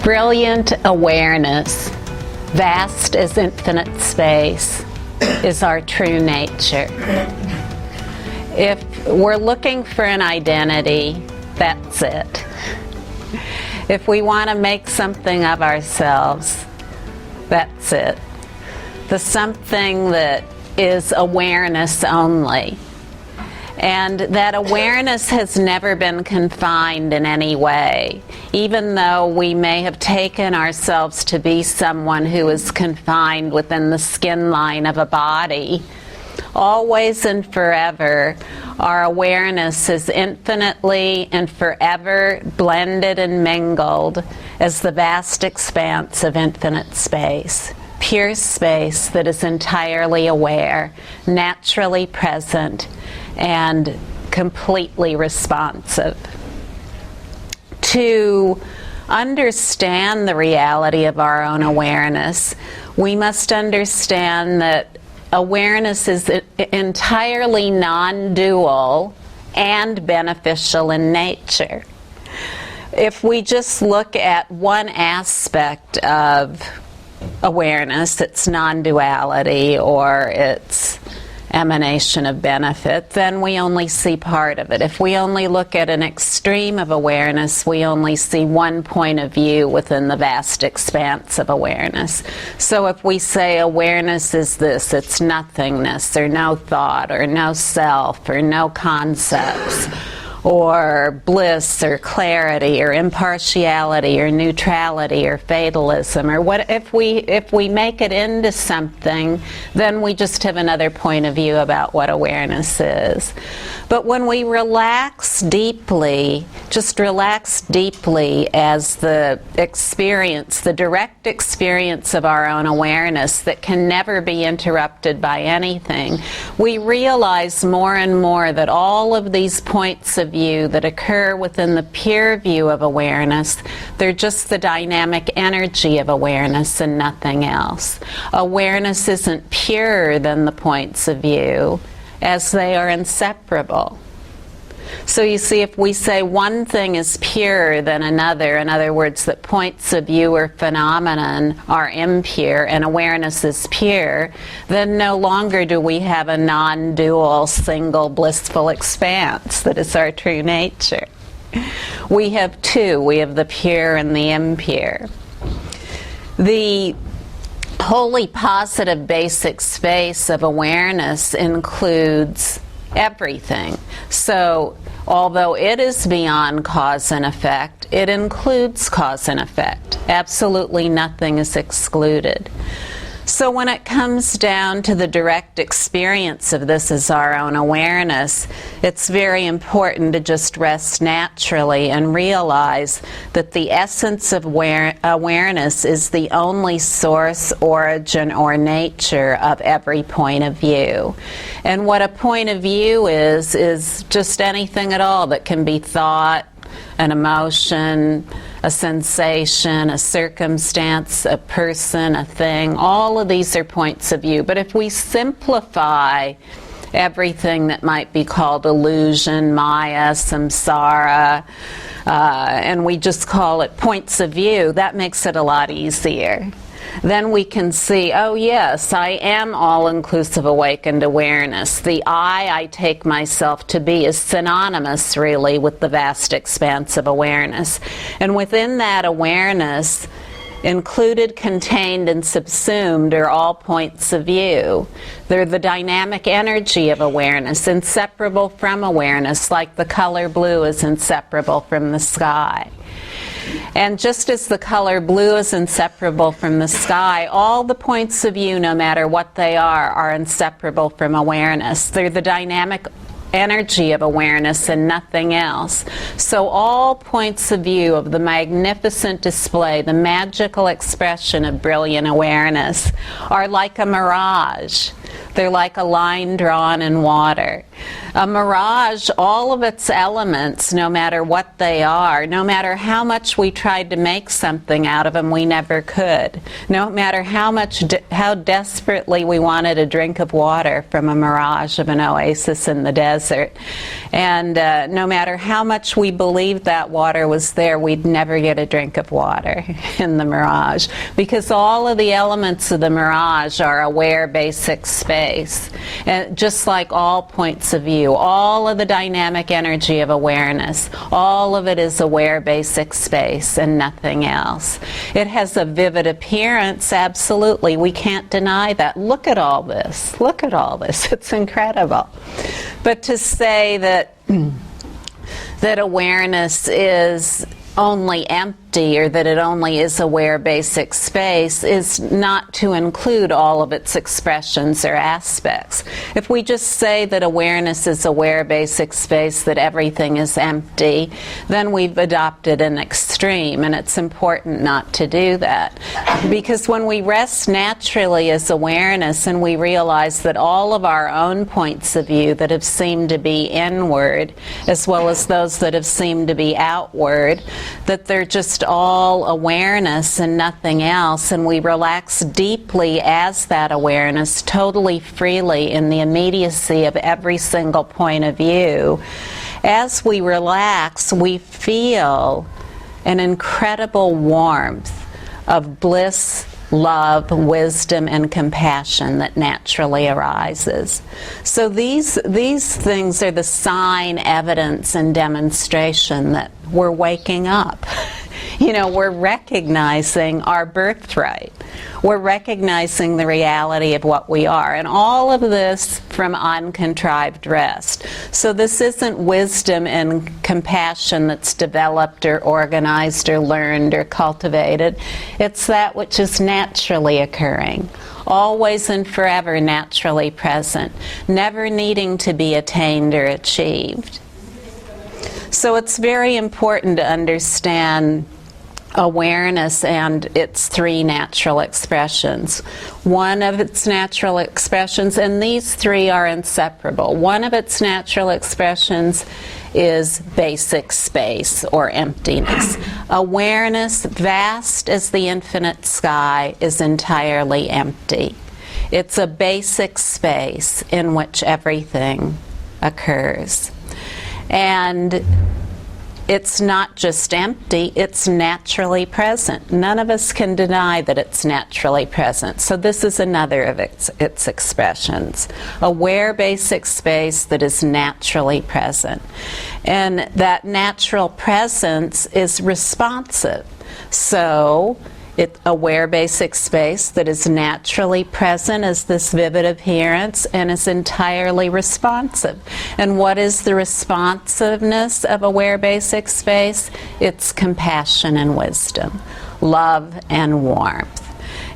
Brilliant awareness, vast as infinite space, is our true nature. If we're looking for an identity, that's it. If we want to make something of ourselves, that's it. The something that is awareness only. And that awareness has never been confined in any way, even though we may have taken ourselves to be someone who is confined within the skin line of a body. Always and forever, our awareness is infinitely and forever blended and mingled as the vast expanse of infinite space. Pure space that is entirely aware, naturally present, and completely responsive. To understand the reality of our own awareness, we must understand that awareness is entirely non-dual and beneficial in nature. If we just look at one aspect of awareness, its non-duality or its emanation of benefit, then we only see part of it. If we only look at an extreme of awareness, we only see one point of view within the vast expanse of awareness. So if we say awareness is this, it's nothingness, or no thought, or no self, or no concepts, or bliss, or clarity, or impartiality, or neutrality, or fatalism, or what if we make it into something, then we just have another point of view about what awareness is. But when we relax deeply, just relax deeply as the experience, the direct experience of our own awareness that can never be interrupted by anything, we realize more and more that all of these points of view that occur within the pure view of awareness, they're just the dynamic energy of awareness and nothing else. Awareness isn't purer than the points of view, as they are inseparable. So you see, if we say one thing is purer than another, in other words, that points of view or phenomenon are impure and awareness is pure, then no longer do we have a non-dual, single, blissful expanse that is our true nature. We have two. We have the pure and the impure. The wholly positive basic space of awareness includes everything. So although it is beyond cause and effect, it includes cause and effect. Absolutely nothing is excluded. So when it comes down to the direct experience of this as our own awareness, it's very important to just rest naturally and realize that the essence of awareness is the only source, origin, or nature of every point of view. And what a point of view is just anything at all that can be thought, an emotion, a sensation, a circumstance, a person, a thing. All of these are points of view. But if we simplify everything that might be called illusion, maya, samsara, and we just call it points of view, that makes it a lot easier. Then we can see, oh yes, I am all-inclusive awakened awareness. The I take myself to be is synonymous, really, with the vast expanse of awareness. And within that awareness, included, contained, and subsumed are all points of view. They're the dynamic energy of awareness, inseparable from awareness, like the color blue is inseparable from the sky. And just as the color blue is inseparable from the sky, all the points of view, no matter what they are inseparable from awareness. They're the dynamic energy of awareness and nothing else. So all points of view of the magnificent display, the magical expression of brilliant awareness, are like a mirage. They're like a line drawn in water. A mirage, all of its elements, no matter what they are, no matter how much we tried to make something out of them, we never could. No matter how desperately we wanted a drink of water from a mirage of an oasis in the desert, and no matter how much we believed that water was there, we'd never get a drink of water in the mirage, because all of the elements of the mirage are aware basic space, and just like all points of view. All of the dynamic energy of awareness, all of it is aware basic space and nothing else. It has a vivid appearance, absolutely. We can't deny that. Look at all this. Look at all this. It's incredible. But to say that awareness is only empty, or that it only is aware basic space, is not to include all of its expressions or aspects. If we just say that awareness is aware basic space, that everything is empty, then we've adopted an extreme, and it's important not to do that. Because when we rest naturally as awareness and we realize that all of our own points of view that have seemed to be inward, as well as those that have seemed to be outward, that they're just all awareness and nothing else, and we relax deeply as that awareness, totally freely in the immediacy of every single point of view. As we relax, we feel an incredible warmth of bliss, love, wisdom, and compassion that naturally arises. So these things are the sign, evidence, and demonstration that we're waking up. You know, we're recognizing our birthright. We're recognizing the reality of what we are. And all of this from uncontrived rest. So this isn't wisdom and compassion that's developed or organized or learned or cultivated. It's that which is naturally occurring. Always and forever naturally present. Never needing to be attained or achieved. So it's very important to understand awareness and its three natural expressions. One of its natural expressions, and these three are inseparable, one of its natural expressions is basic space or emptiness. Awareness, vast as the infinite sky, is entirely empty. It's a basic space in which everything occurs. And it's not just empty, it's naturally present. None of us can deny that it's naturally present. So this is another of its expressions. Aware basic space that is naturally present. And that natural presence is responsive. So aware basic space that is naturally present as this vivid appearance and is entirely responsive. And what is the responsiveness of aware basic space? It's compassion and wisdom, love and warmth.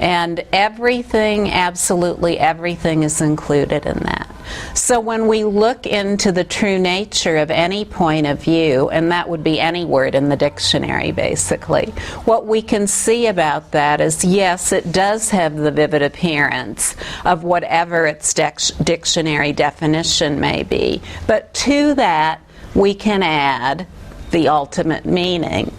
And everything, absolutely everything, is included in that. So when we look into the true nature of any point of view, and that would be any word in the dictionary basically, what we can see about that is, yes, it does have the vivid appearance of whatever its dictionary definition may be, but to that we can add the ultimate meaning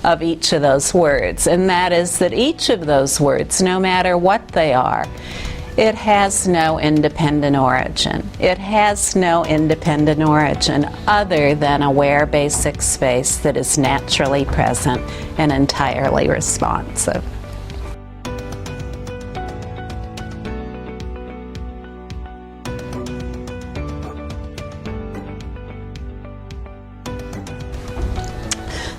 of each of those words, and that is that each of those words, no matter what they are, it has no independent origin. It has no independent origin other than aware basic space that is naturally present and entirely responsive.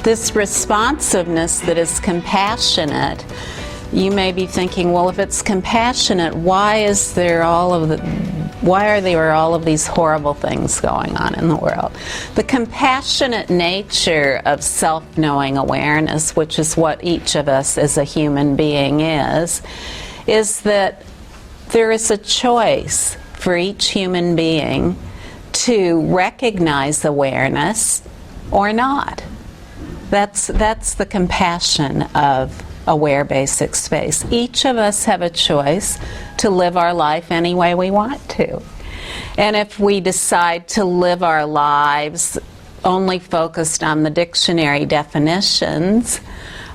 This responsiveness that is compassionate, you may be thinking, well, if it's compassionate, why are there all of these horrible things going on in the world? The compassionate nature of self-knowing awareness, which is what each of us as a human being is that there is a choice for each human being to recognize awareness or not. That's the compassion of aware basic space. Each of us have a choice to live our life any way we want to. And if we decide to live our lives only focused on the dictionary definitions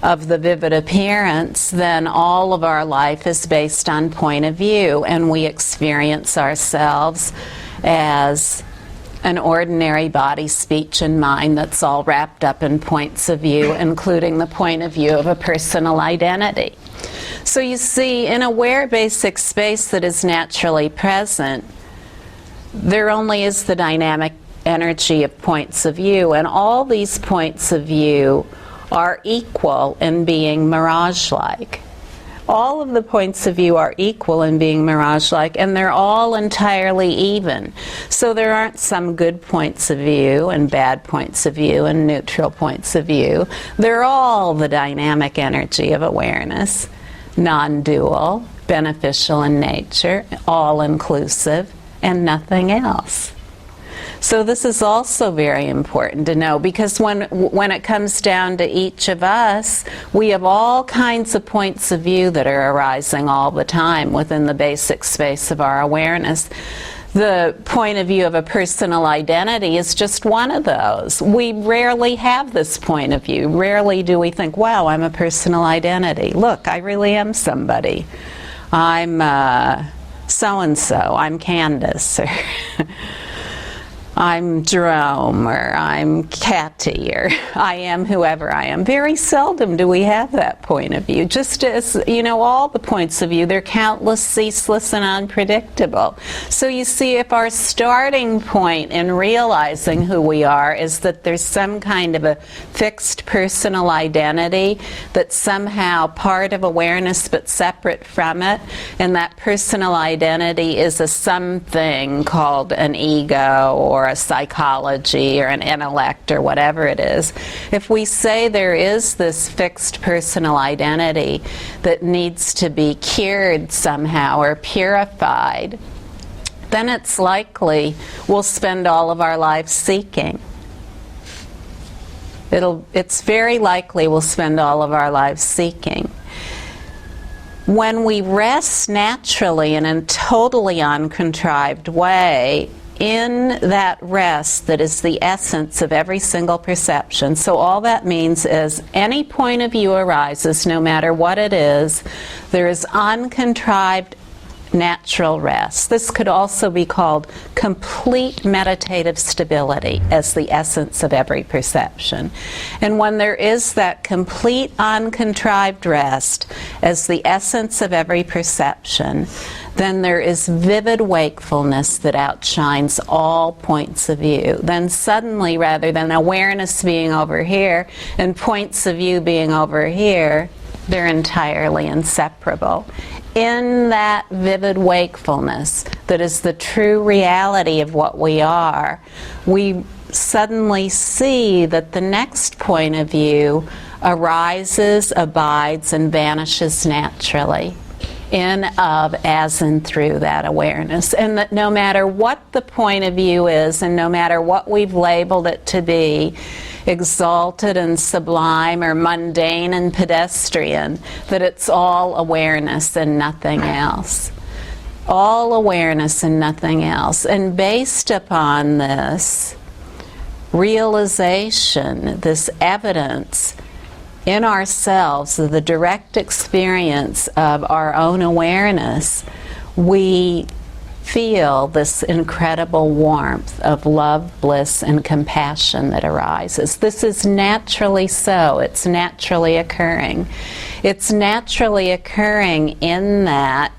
of the vivid appearance, then all of our life is based on point of view, and we experience ourselves as an ordinary body, speech, and mind that's all wrapped up in points of view, including the point of view of a personal identity. So you see, in a aware basic space that is naturally present, there only is the dynamic energy of points of view, and all these points of view are equal in being mirage-like. All of the points of view are equal in being mirage-like, and they're all entirely even. So there aren't some good points of view and bad points of view and neutral points of view. They're all the dynamic energy of awareness, non-dual, beneficial in nature, all-inclusive, and nothing else. So this is also very important to know, because when it comes down to each of us, we have all kinds of points of view that are arising all the time within the basic space of our awareness. The point of view of a personal identity is just one of those. We rarely have this point of view. Rarely do we think, wow, I'm a personal identity. Look, I really am somebody. I'm so-and-so. I'm Candice. Or I'm Jerome, or I'm Kathy, or I am whoever I am. Very seldom do we have that point of view. Just as, you know, all the points of view, they're countless, ceaseless, and unpredictable. So you see, if our starting point in realizing who we are is that there's some kind of a fixed personal identity that's somehow part of awareness but separate from it, and that personal identity is a something called an ego or a psychology or an intellect or whatever it is, if we say there is this fixed personal identity that needs to be cured somehow or purified, then it's likely we'll spend all of our lives seeking. It's very likely we'll spend all of our lives seeking. When we rest naturally in a totally uncontrived way, in that rest that is the essence of every single perception. So all that means is any point of view arises, no matter what it is, there is uncontrived natural rest. This could also be called complete meditative stability as the essence of every perception. And when there is that complete uncontrived rest as the essence of every perception, then there is vivid wakefulness that outshines all points of view. Then suddenly, rather than awareness being over here and points of view being over here, they're entirely inseparable. In that vivid wakefulness that is the true reality of what we are, we suddenly see that the next point of view arises, abides, and vanishes naturally, in, of, as, and through that awareness. And that no matter what the point of view is, and no matter what we've labeled it to be, exalted and sublime or mundane and pedestrian, that it's all awareness and nothing else. All awareness and nothing else. And based upon this realization, this evidence in ourselves of the direct experience of our own awareness, we feel this incredible warmth of love, bliss, and compassion that arises. This is naturally so. It's naturally occurring. It's naturally occurring in that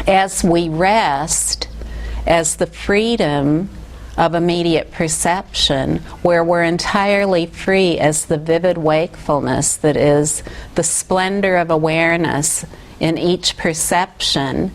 as we rest, as the freedom of immediate perception, where we're entirely free as the vivid wakefulness that is the splendor of awareness in each perception,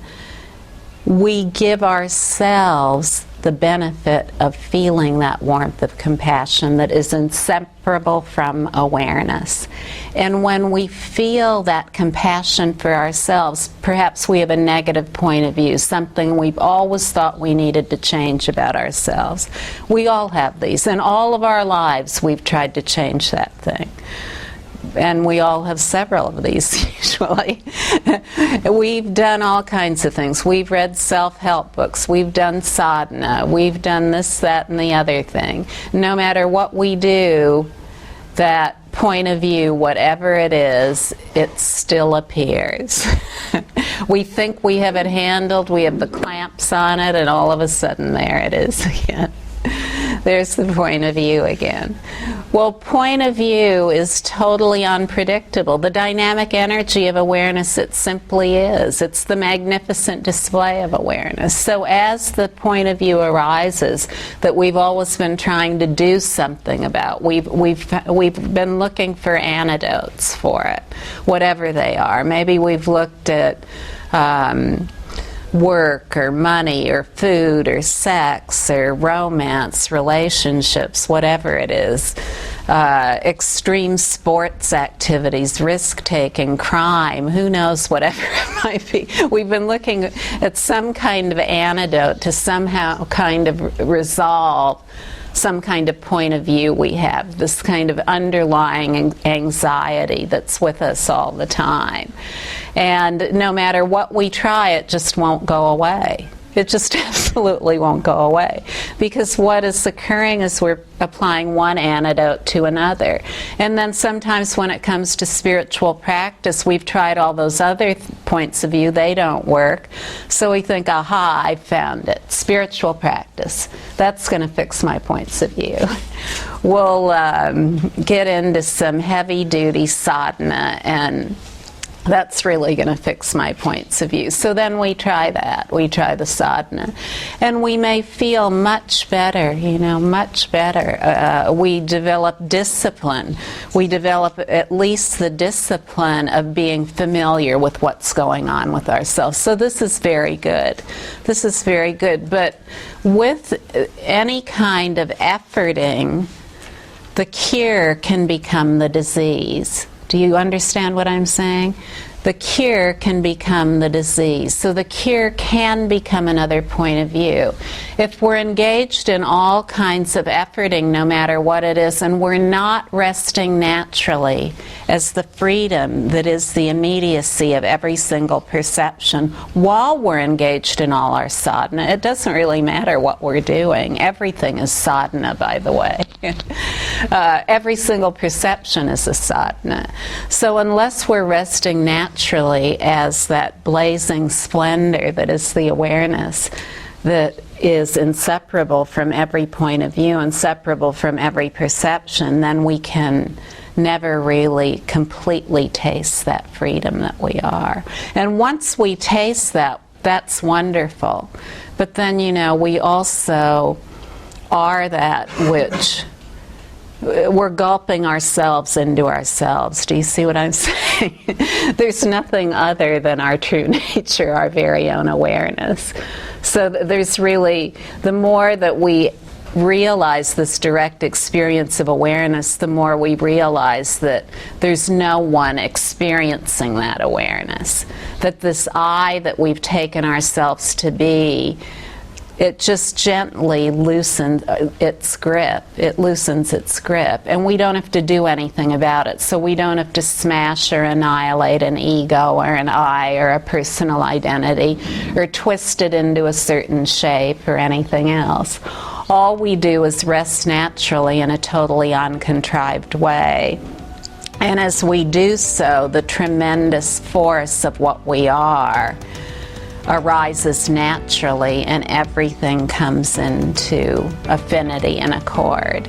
we give ourselves the benefit of feeling that warmth of compassion that is inseparable from awareness. And when we feel that compassion for ourselves, perhaps we have a negative point of view, something we've always thought we needed to change about ourselves. We all have these. In all of our lives, we've tried to change that thing. and we all have several of these usually. We've done all kinds of things. We've read self-help books. We've done sadhana. We've done this, that, and the other thing. No matter what we do, that point of view, whatever it is, it still appears. We think we have it handled, we have the clamps on it, and all of a sudden there it is again. There's the point of view again. Well, point of view is totally unpredictable. The dynamic energy of awareness, it simply is. It's the magnificent display of awareness. So as the point of view arises that we've always been trying to do something about, we've been looking for antidotes for it, whatever they are. Maybe we've looked at work or money or food or sex or romance, relationships, whatever it is, extreme sports activities, risk-taking, crime, who knows, whatever it might be. We've been looking at some kind of antidote to somehow kind of resolve some kind of point of view we have, this kind of underlying anxiety that's with us all the time. And no matter what we try, it just won't go away. It just absolutely won't go away. Because what is occurring is we're applying one antidote to another. And then sometimes when it comes to spiritual practice, we've tried all those other points of view, they don't work. So we think, aha, I found it. Spiritual practice. That's going to fix my points of view. We'll get into some heavy-duty sadhana, and that's really going to fix my points of view. So then we try that. We try the sadhana. And we may feel much better, much better. We develop discipline. We develop at least the discipline of being familiar with what's going on with ourselves. So this is very good. This is very good. But with any kind of efforting, the cure can become the disease. Do you understand what I'm saying? The cure can become the disease. So the cure can become another point of view. If we're engaged in all kinds of efforting, no matter what it is, and we're not resting naturally as the freedom that is the immediacy of every single perception while we're engaged in all our sadhana, it doesn't really matter what we're doing. Everything is sadhana, by the way. Every single perception is a sadhana. So unless we're resting naturally as that blazing splendor that is the awareness that is inseparable from every point of view, inseparable from every perception, then we can never really completely taste that freedom that we are. And once we taste that, that's wonderful. But then, we also are that which we're gulping ourselves into ourselves. Do you see what I'm saying? There's nothing other than our true nature, our very own awareness. So there's really, the more that we realize this direct experience of awareness, the more we realize that there's no one experiencing that awareness. That this I that we've taken ourselves to be, it just gently loosens its grip. It loosens its grip. And we don't have to do anything about it. So we don't have to smash or annihilate an ego or an I or a personal identity or twist it into a certain shape or anything else. All we do is rest naturally in a totally uncontrived way. And as we do so, the tremendous force of what we are arises naturally, and everything comes into affinity and accord.